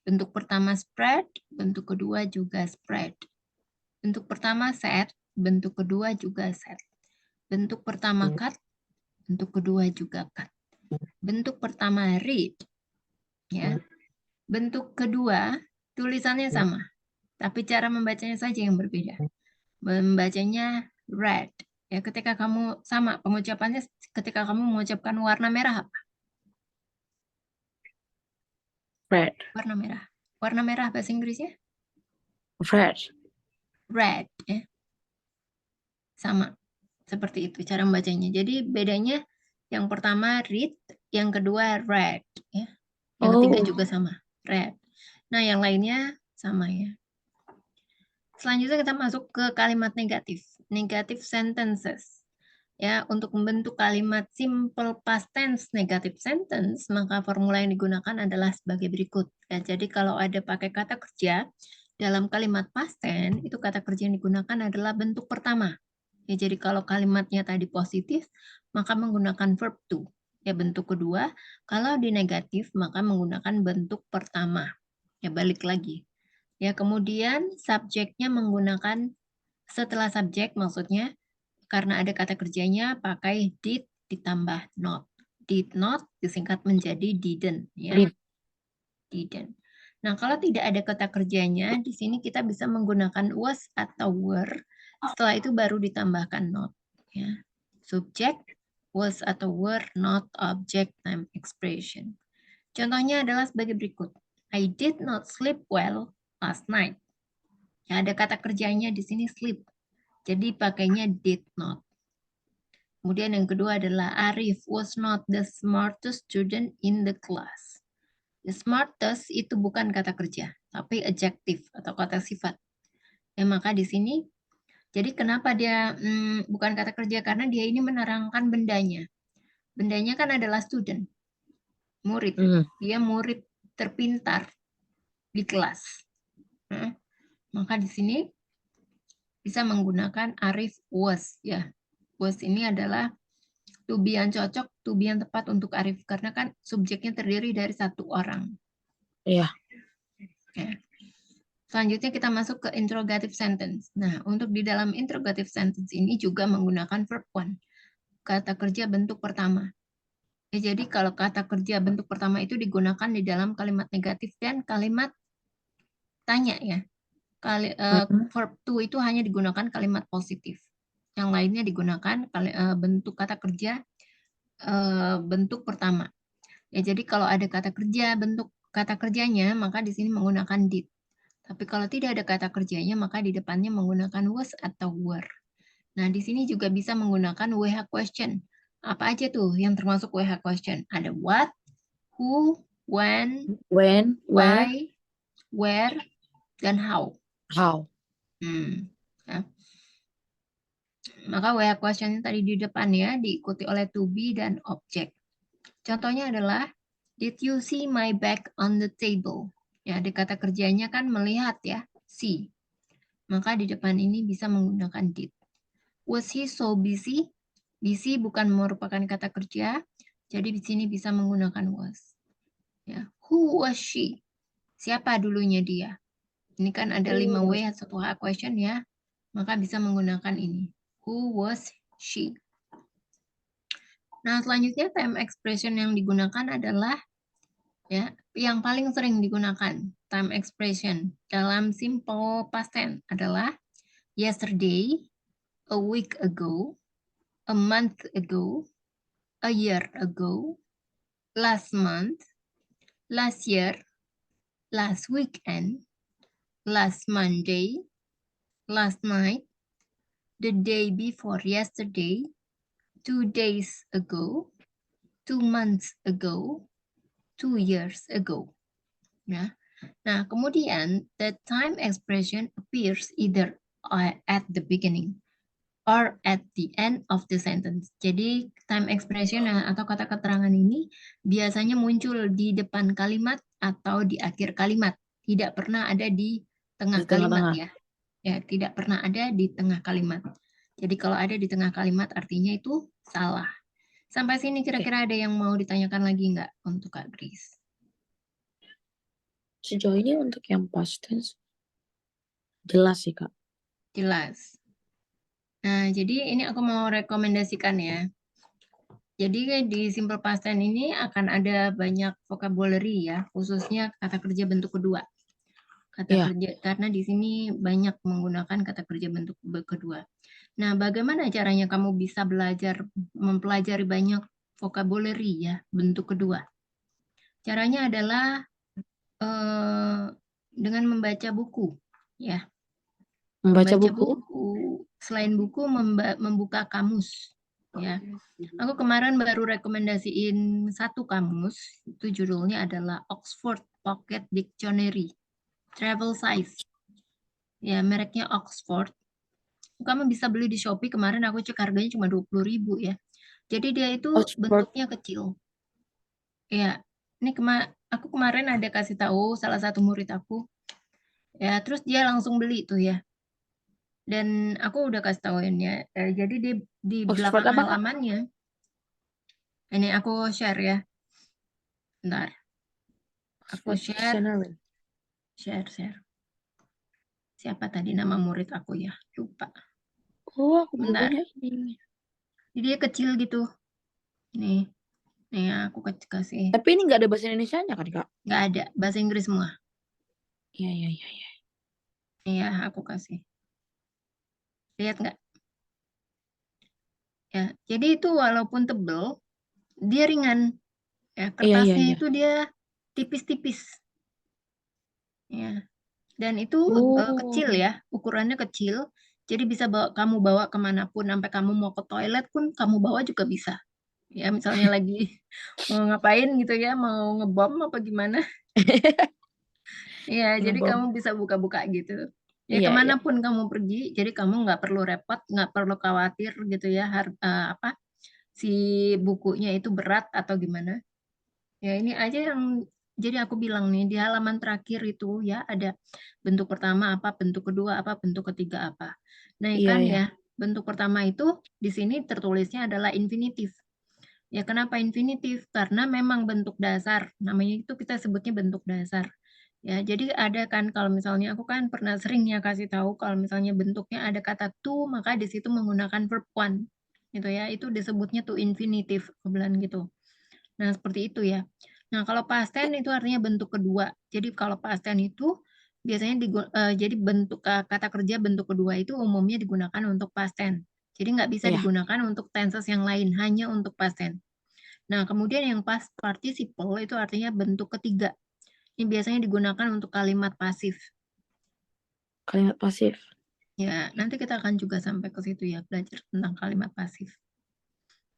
Bentuk pertama spread, bentuk kedua juga spread. Bentuk pertama set, bentuk kedua juga set. Bentuk pertama cut, bentuk kedua juga cut. Bentuk pertama read, ya. Bentuk kedua tulisannya sama, tapi cara membacanya saja yang berbeda. Membacanya red. Ya, ketika kamu sama pengucapannya, ketika kamu mengucapkan warna merah apa? Red. Warna merah. Warna merah bahasa Inggrisnya? Red. Red. Ya. Sama. Seperti itu cara membacanya. Jadi bedanya yang pertama read, yang kedua red. Ya. Yang ketiga juga sama, red. Nah, yang lainnya sama ya. Selanjutnya kita masuk ke kalimat negatif. Negative sentences. Ya, untuk membentuk kalimat simple past tense negative sentence, maka formula yang digunakan adalah sebagai berikut. Ya, jadi kalau ada pakai kata kerja dalam kalimat past tense, itu kata kerja yang digunakan adalah bentuk pertama. Ya, jadi kalau kalimatnya tadi positif, maka menggunakan verb to. Ya, bentuk kedua. Kalau di negatif, maka menggunakan bentuk pertama. Ya, balik lagi. Ya, kemudian subjeknya menggunakan setelah subjek maksudnya karena ada kata kerjanya pakai did ditambah not. Did not disingkat menjadi didn't ya. Didn't. Nah, kalau tidak ada kata kerjanya, di sini kita bisa menggunakan was atau were. Setelah itu baru ditambahkan not ya. Subject was atau were, not object time expression. Contohnya adalah sebagai berikut. I did not sleep well last night. Ya, ada kata kerjanya di sini sleep. Jadi pakainya did not. Kemudian yang kedua adalah Arif was not the smartest student in the class. The smartest itu bukan kata kerja, tapi adjective atau kata sifat. Ya, maka di sini, jadi kenapa dia bukan kata kerja? Karena dia ini menerangkan bendanya. Bendanya kan adalah student, murid. Dia murid terpintar di kelas. Maka di sini bisa menggunakan Arif was ya. Was ini adalah to be yang cocok, to be yang tepat untuk Arif. Karena kan subjeknya terdiri dari satu orang. Iya. Ya. Selanjutnya kita masuk ke interrogative sentence. Nah, untuk di dalam interrogative sentence ini juga menggunakan verb one. Kata kerja bentuk pertama. Ya, jadi kalau kata kerja bentuk pertama itu digunakan di dalam kalimat negatif dan kalimat tanya ya. Verb to itu hanya digunakan kalimat positif. Yang lainnya digunakan bentuk kata kerja bentuk pertama. Ya, jadi kalau ada kata kerja bentuk kata kerjanya, maka di sini menggunakan did. Tapi kalau tidak ada kata kerjanya, maka di depannya menggunakan was atau were. Nah, di sini juga bisa menggunakan WH question. Apa aja tuh yang termasuk WH question? Ada what, who, when, why, where, dan how. Ya. Maka WH question tadi di depan ya, diikuti oleh to be dan object. Contohnya adalah, did you see my bag on the table? Ya, di kata kerjanya kan melihat ya, see. Maka di depan ini bisa menggunakan did. Was he so busy? Busy bukan merupakan kata kerja, jadi di sini bisa menggunakan was. Ya, who was she? Siapa dulunya dia? Ini kan ada 5 W, 1 H question ya, maka bisa menggunakan ini. Who was she? Nah, selanjutnya time expression yang digunakan adalah Ya, yang paling sering digunakan time expression dalam simple past tense adalah yesterday, a week ago, a month ago, a year ago, last month, last year, last weekend, last Monday, last night, the day before yesterday, 2 days ago, 2 months ago, 2 years ago. Ya. Nah, kemudian the time expression appears either at the beginning or at the end of the sentence. Jadi time expression atau kata keterangan ini biasanya muncul di depan kalimat atau di akhir kalimat. Tidak pernah ada di tengah Di kalimat tengah-tengah. ya. Ya, tidak pernah ada di tengah kalimat. Jadi kalau ada di tengah kalimat artinya itu salah. Sampai sini Oke. kira-kira ada yang mau ditanyakan lagi nggak untuk Kak Grace? Sejauh ini untuk yang past tense jelas sih, Kak. Jelas. Nah, jadi ini aku mau rekomendasikan ya. Jadi di simple past tense ini akan ada banyak vocabulary ya, khususnya kata kerja bentuk kedua. Kata Iya. kerja karena di sini banyak menggunakan kata kerja bentuk kedua. Nah, bagaimana caranya kamu bisa belajar mempelajari banyak vocabulary ya, bentuk kedua? Caranya adalah dengan membaca buku ya. Membaca Membaca buku. buku, selain buku membuka kamus ya. Aku kemarin baru rekomendasiin satu kamus, itu judulnya adalah Oxford Pocket Dictionary, travel size. Ya, mereknya Oxford. Kamu bisa beli di Shopee, kemarin aku cek harganya cuma 20.000 ya. Jadi dia itu Oxford. bentuknya kecil. Ya, ini aku kemarin ada kasih tahu salah satu murid aku. Ya, terus dia langsung beli tuh ya. Dan aku udah kasih tauin ya. Jadi di Oxford belakang apa, Kak? halamannya, ini aku share ya. Bentar, aku Oxford Dictionary. share. Siapa tadi nama murid aku ya? Lupa. Oh, aku belum Bentar. punya ini. Jadi dia kecil gitu. Nih, nih aku kasih. Tapi ini nggak ada bahasa Indonesianya kan, Kak? Nggak ada, bahasa Inggris semua. Iya, iya, iya, iya. Nih ya, aku kasih. Lihat nggak? Ya, jadi itu walaupun tebel, dia ringan. Ya, Iya, iya, kertasnya iya. itu dia tipis-tipis. Ya, dan itu kecil Oh. ya, ukurannya kecil. Jadi bisa kamu bawa kemanapun, sampai kamu mau ke toilet pun kamu bawa juga bisa. Ya, misalnya lagi mau ngapain gitu ya, mau ngebom apa gimana. Ya, jadi Ngebom. kamu bisa buka-buka gitu. Ya, Iya, iya. kemanapun kamu pergi, jadi kamu nggak perlu repot, nggak perlu khawatir gitu ya, apa si bukunya itu berat atau gimana. Ya, ini aja yang jadi aku bilang nih di halaman terakhir itu ya ada bentuk pertama apa, bentuk kedua apa, bentuk ketiga apa. Nah, Iya, kan iya. ya, bentuk pertama itu di sini tertulisnya adalah infinitif. Ya, kenapa infinitif? Karena memang bentuk dasar, namanya itu kita sebutnya bentuk dasar. Ya, jadi ada kan kalau misalnya aku kan pernah sering ya kasih tahu kalau misalnya bentuknya ada kata to, maka di situ menggunakan verb one. Gitu ya, itu disebutnya to infinitif, aku bilang gitu. Nah, seperti itu ya. Nah, kalau past tense itu artinya bentuk kedua. Jadi kalau past tense itu biasanya jadi bentuk kata kerja bentuk kedua itu umumnya digunakan untuk past tense. Jadi nggak bisa Iya. digunakan untuk tenses yang lain, hanya untuk past tense. Nah, kemudian yang past participle itu artinya bentuk ketiga. Ini biasanya digunakan untuk kalimat pasif. Kalimat pasif. Ya, nanti kita akan juga sampai ke situ ya, belajar tentang kalimat pasif.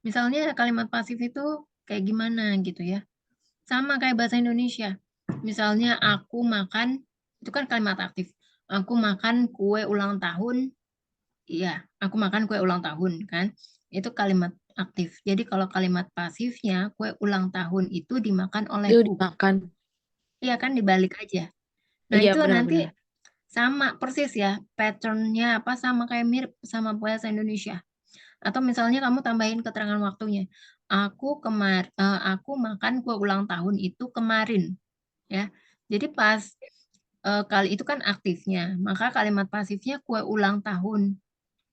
Misalnya kalimat pasif itu kayak gimana gitu ya. Sama kayak bahasa Indonesia. Misalnya aku makan, itu kan kalimat aktif. Aku makan kue ulang tahun, iya, aku makan kue ulang tahun kan. Itu kalimat aktif. Jadi kalau kalimat pasifnya, kue ulang tahun itu dimakan Itu olehku. dimakan. Iya kan dibalik aja. Nah, Iya, itu nanti benar-benar. sama persis ya, patternnya apa sama kayak mirip sama bahasa Indonesia. Atau misalnya kamu tambahin keterangan waktunya. Aku makan kue ulang tahun itu kemarin, ya. Jadi pas kali itu kan aktifnya, maka kalimat pasifnya kue ulang tahun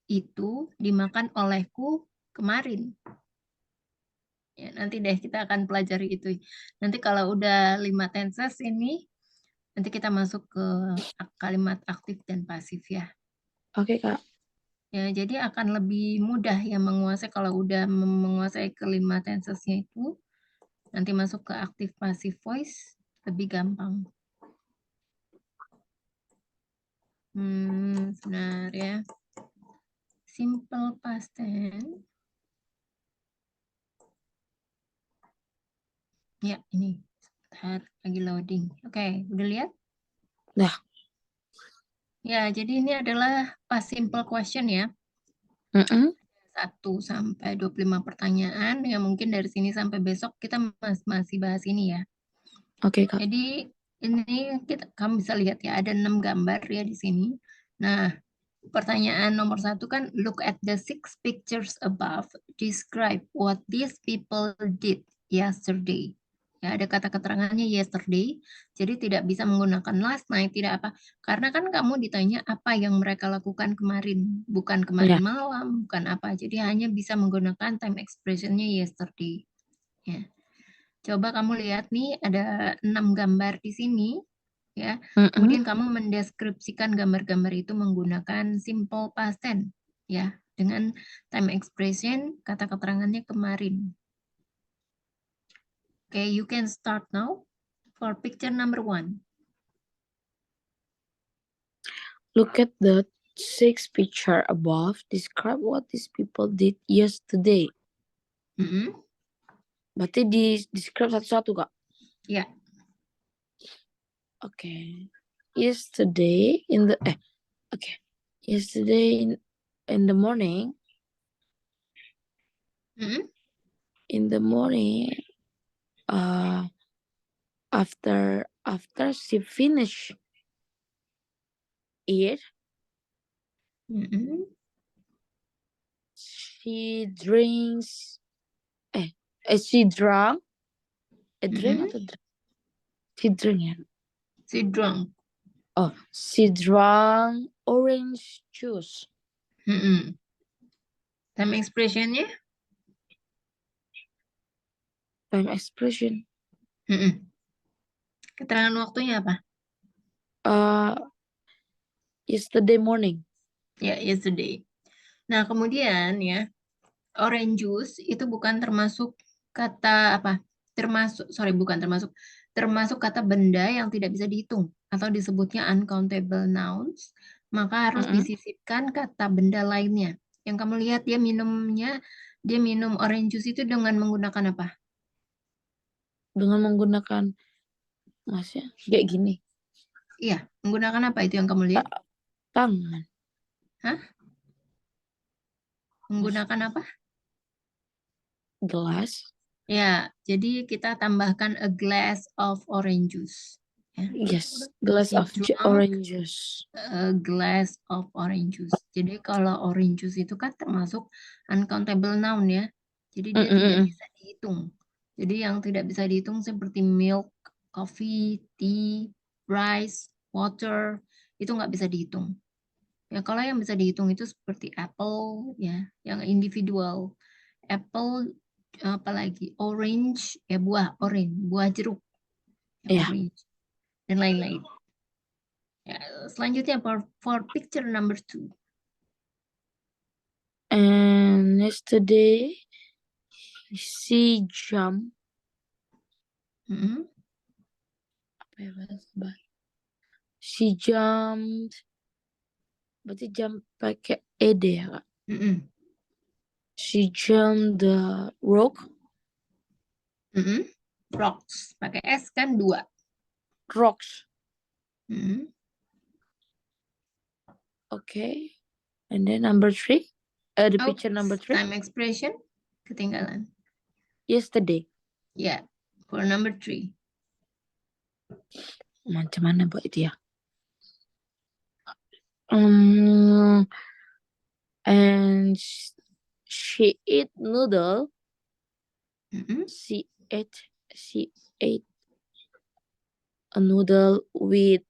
itu dimakan olehku kemarin. Ya, nanti deh kita akan pelajari itu. Nanti kalau udah 5 tenses ini, nanti kita masuk ke kalimat aktif dan pasif ya. Oke, Kak. Ya, jadi akan lebih mudah ya menguasai kalau udah menguasai kelima tensesnya itu, nanti masuk ke aktif pasif voice lebih gampang. Sebentar ya. Simple past tense. Ya, ini. Sebentar, lagi loading. Oke, udah lihat? Dah. Ya, jadi ini adalah past simple question ya. 1 sampai 25 pertanyaan. Ya, mungkin dari sini sampai besok kita masih bahas ini ya. Oke, Kak. Jadi ini kamu bisa lihat ya, ada 6 gambar ya di sini. Nah, pertanyaan nomor 1 kan, look at the 6 pictures above. Describe what these people did yesterday. Ya, ada kata keterangannya yesterday. Jadi tidak bisa menggunakan last night, tidak apa. Karena kan kamu ditanya apa yang mereka lakukan kemarin. Bukan kemarin Ya. malam, bukan apa. Jadi hanya bisa menggunakan time expressionnya yesterday. Ya. Coba kamu lihat nih, ada 6 gambar di sini. Ya, kemudian kamu mendeskripsikan gambar-gambar itu menggunakan simple past tense ya, dengan time expression kata keterangannya kemarin. Okay, you can start now for picture number 1. Look at the 6 picture above. Describe what these people did yesterday. Berarti di describe satu-satu, Kak? Ya. Okay. Yesterday in the Yesterday in the morning. In the morning, after she finished it, she drinks. She drank. Drink atau drink? She drink ya. She drank. Oh, she drank orange juice. Time expressionnya? Time expression. Keterangan waktunya apa? Yesterday morning. Ya, yesterday. Nah, kemudian ya, orange juice itu bukan termasuk kata apa? Termasuk kata benda yang tidak bisa dihitung atau disebutnya uncountable nouns, maka harus disisipkan kata benda lainnya. Yang kamu lihat dia minum orange juice itu dengan menggunakan apa? Dengan menggunakan masnya kayak gini. Iya, menggunakan apa itu yang kamu lihat? Tangan. Hah? Menggunakan apa? Gelas. Ya, jadi kita tambahkan a glass of orange juice. Ya. Yes, glass of orange juice. A glass of orange juice. Jadi kalau orange juice itu kan termasuk uncountable noun ya. Jadi dia tidak bisa dihitung. Jadi yang tidak bisa dihitung seperti milk, coffee, tea, rice, water, itu nggak bisa dihitung. Ya kalau yang bisa dihitung itu seperti apple ya, yang individual. Apple, apalagi orange, ya buah orange, buah jeruk, ya, orange, dan lain-lain. Ya, selanjutnya for picture number 2. And yesterday she jumped. She jumped. Berarti jump pakai ed ya, Kak? She jumped the rock. Rocks. Pakai S kan 2. Rocks. Okay. And then number 3. The picture number 3. Time expression. Ketinggalan. Yesterday. Yeah. For number 3. Macam mana buat itu ya? And she ate noodle. She ate a noodle with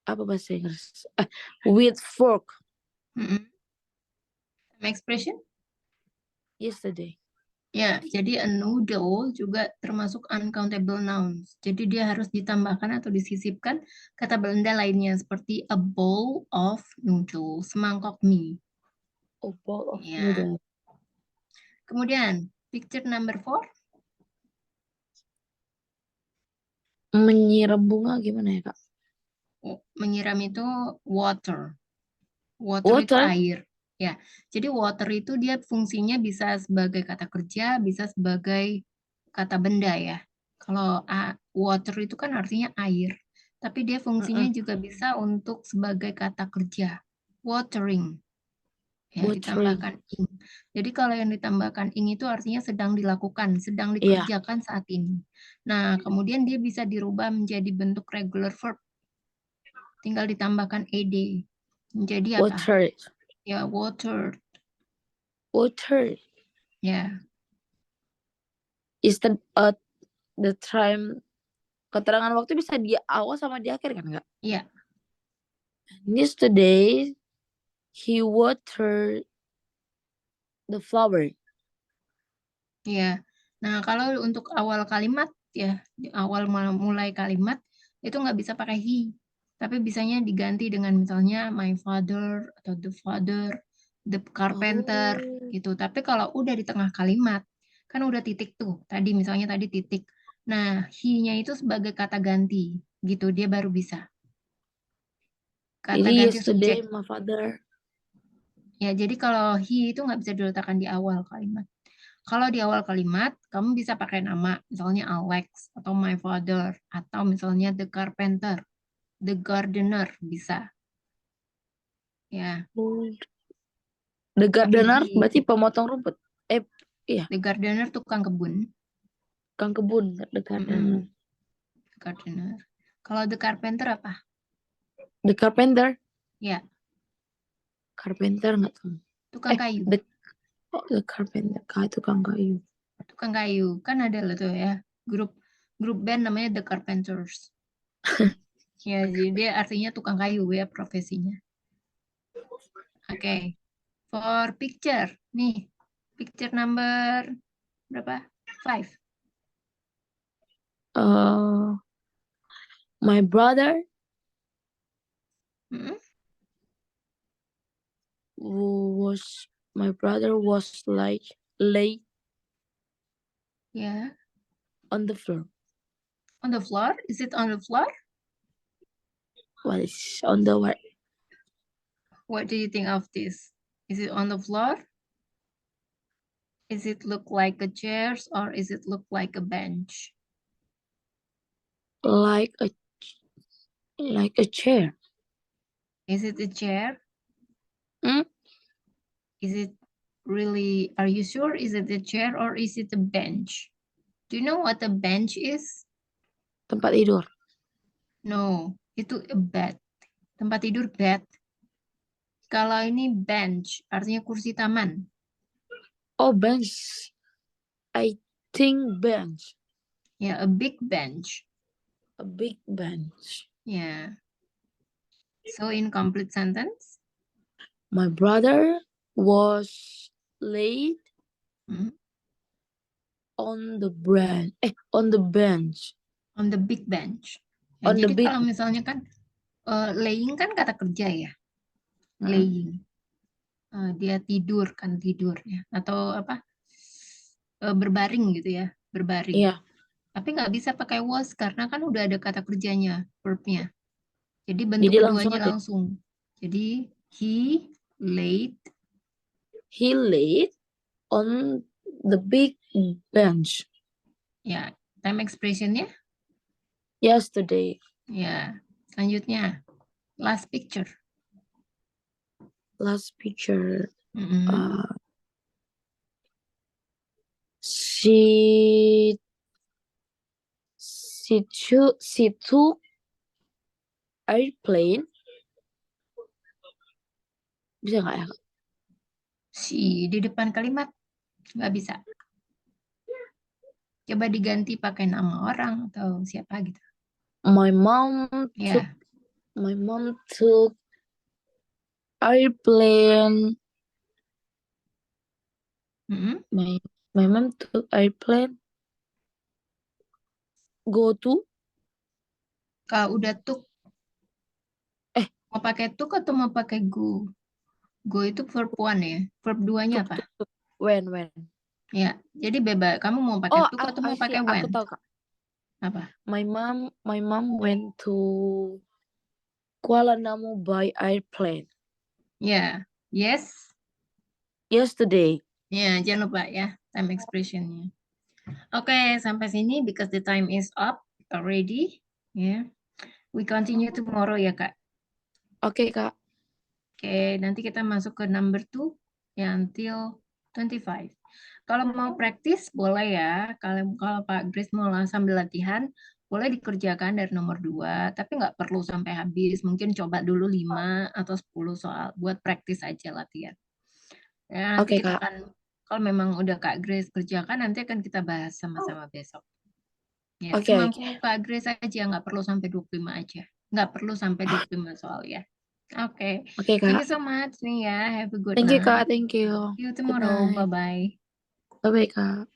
apa bahasa Inggris? With fork. Time expression? Yesterday. Ya, jadi a noodle juga termasuk uncountable nouns. Jadi dia harus ditambahkan atau disisipkan kata benda lainnya seperti a bowl of noodles, semangkok mie. A bowl of Ya. noodle. Kemudian, picture number 4. Menyiram bunga gimana ya, Kak? Menyiram itu water. Water itu Water? air. Ya, jadi water itu dia fungsinya bisa sebagai kata kerja, bisa sebagai kata benda ya. Kalau water itu kan artinya air, tapi dia fungsinya Mm-mm. juga bisa untuk sebagai kata kerja. Watering. Ya, Watering. ditambahkan ing. Jadi kalau yang ditambahkan ing itu artinya sedang dilakukan, sedang Iya. dikerjakan saat ini. Nah, kemudian dia bisa dirubah menjadi bentuk regular verb. Tinggal ditambahkan ed. Menjadi apa? Water. Ya, water. Water Ya, is the time. Keterangan waktu bisa di awal sama di akhir kan, Kak? ya, Yesterday he watered the flower. ya. Nah, kalau untuk awal kalimat ya, di awal mulai kalimat itu nggak bisa pakai he, tapi bisanya diganti dengan misalnya my father atau the father, the carpenter Oh. gitu. Tapi kalau udah di tengah kalimat, kan udah titik tuh. Tadi misalnya tadi titik. Nah, he-nya itu sebagai kata ganti gitu, dia baru bisa. Kata Jadi ganti yesterday subjek. my father. Ya, jadi kalau he itu nggak bisa diletakkan di awal kalimat. Kalau di awal kalimat, kamu bisa pakai nama, misalnya Alex, atau my father, atau misalnya the carpenter, the gardener, bisa. Ya, Oh. The pakai gardener he. berarti pemotong rumput. Iya, The gardener tukang kebun. kang kebun. The gardener. Mm-mm, gardener. Kalau the carpenter apa? The carpenter. Ya, Carpenter nggak tahu. tukang kayu. The carpenter. Tukang kayu. Tukang kayu. Kan ada lah tuh ya, grup grup band namanya The Carpenters. Ya, jadi dia artinya tukang kayu ya profesinya. Oke. For picture. Nih, picture number berapa? 5. My brother Mm-mm. was like lay Yeah. on the floor. On the floor? Is it on the floor? What is on the what? What do you think of this? Is it on the floor? Is it look like a chairs or is it look like a bench? Like a chair. Is it a chair? Hmm? Is it really, are you sure? Is it a chair or is it a bench? Do you know what a bench is? Tempat tidur. No, itu a bed. Tempat tidur bed. Kalau ini bench, artinya kursi taman. Oh, bench. I think bench. Ya, a big bench. A big bench. Ya. So in complete sentence? My brother was laid Hmm, on the on the bench. on the big bench. Ya, On the jadi big. kalau misalnya kan laying kan kata kerja ya, Hmm? laying. Dia tidur kan tidur ya, atau apa berbaring gitu ya, berbaring. Iya. Tapi nggak bisa pakai was karena kan udah ada kata kerjanya, verbnya. Jadi Jadi bentuk langsung keduanya aja. langsung. Jadi he laid He laid on the big bench ya. Time expressionnya yesterday. ya. Selanjutnya last picture. Last picture. Mm-mm. She took airplane. Bisa nggak ya? Si di depan kalimat nggak bisa. Coba diganti pakai nama orang atau siapa gitu. My mom Ya, took airplane. mm-mm. My mom took airplane. Go to. Kalau udah took, mau pakai took atau mau pakai go? Go itu verb one ya. Verb duanya Tuk, apa? tuk, tuk. When. Ya, jadi bebas. Kamu mau pakai Oh, took atau I mau see. pakai Aku when? tahu, Kak. Apa? My mom went to Kuala Namu by airplane Ya, yes. yesterday. Ya, jangan lupa ya time expressionnya. Oke, sampai sini because the time is up already. Ya, we continue tomorrow ya Kak. Oke, Kak. Oke, nanti kita masuk ke number 2 ya until 25. Kalau mau praktis boleh ya. Kalau Pak Grace mau sambil latihan, boleh dikerjakan dari nomor 2, tapi nggak perlu sampai habis. Mungkin coba dulu 5 atau 10 soal buat praktis aja latihan. Ya, nanti Oke, kita Kak. akan, kalau memang udah Kak Grace kerjakan, nanti akan kita bahas sama-sama besok. Ya, Oke, semampu oke. Kak Grace aja, nggak perlu sampai 25 aja. Nggak perlu sampai 25 soal ya. Oke. Oke, Thank Kak. you so much nih ya. Have a good Thank you, night. Kak. Thank you. See you Good tomorrow. night. Bye-bye. Bye-bye, Kak.